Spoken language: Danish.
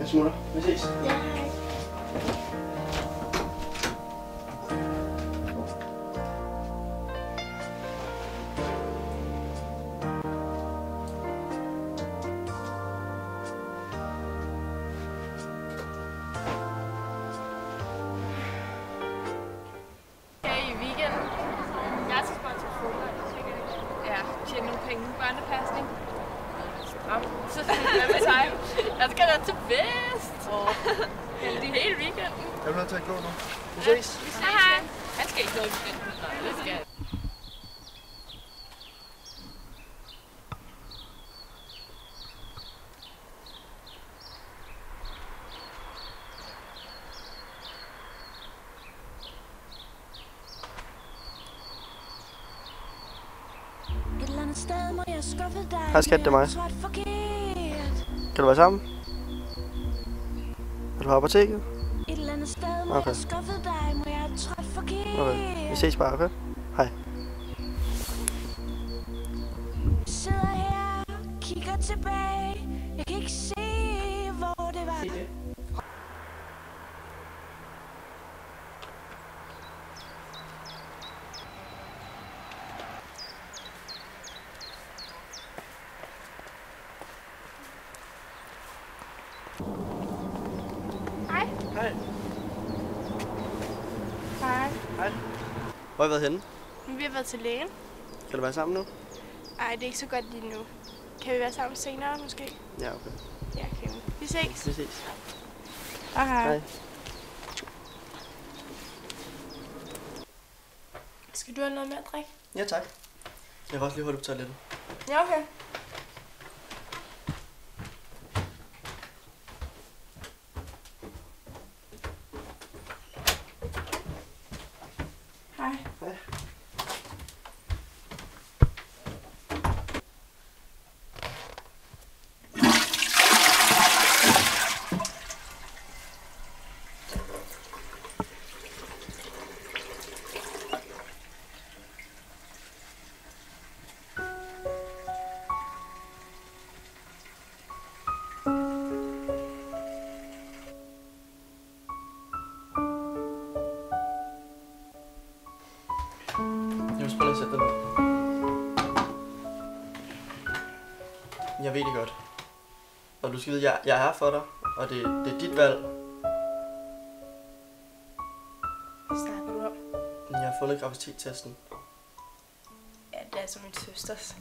smutter. Vi ses. Ja. I weekenden. Jeg skal bare til fodbold. Ja, tjene nogle penge. Børnepasning. Stram. Så hvad med dig? Jeg skal da til fest. Heldig hele weekenden. Er du nødt til at gå nu? Vi ses. Vi ses. Hej. Han skal ikke noget i weekenden. Nej, det skal jeg. Hej skat, det er mig. Kan du være sammen? Er du på apoteket? Okay. Okay, vi ses bare, okay? Hej. Sidder her, kigger tilbage. Jeg kan ikke se, hvor det var. Hej. Hej. Hej. Hej. Hvor har I været henne? Vi har været til lægen. Kan du være sammen nu? Ej, det er ikke så godt lige nu. Kan vi være sammen senere, måske? Ja, okay. Ja, kan vi. Vi ses. Vi ses. Hej. Hej. Skal du have noget med at drikke? Ja, tak. Jeg var også lige hurtigt på toilettet. Ja, okay. Hej. Hej. Jeg vil prøve at sætte dig ned. Jeg ved det godt. Og du skal vide, jeg er her for dig, og det er dit valg. Hvad snakker du om? Jeg har fundet graviditetstesten. Ja, det er altså min søsters.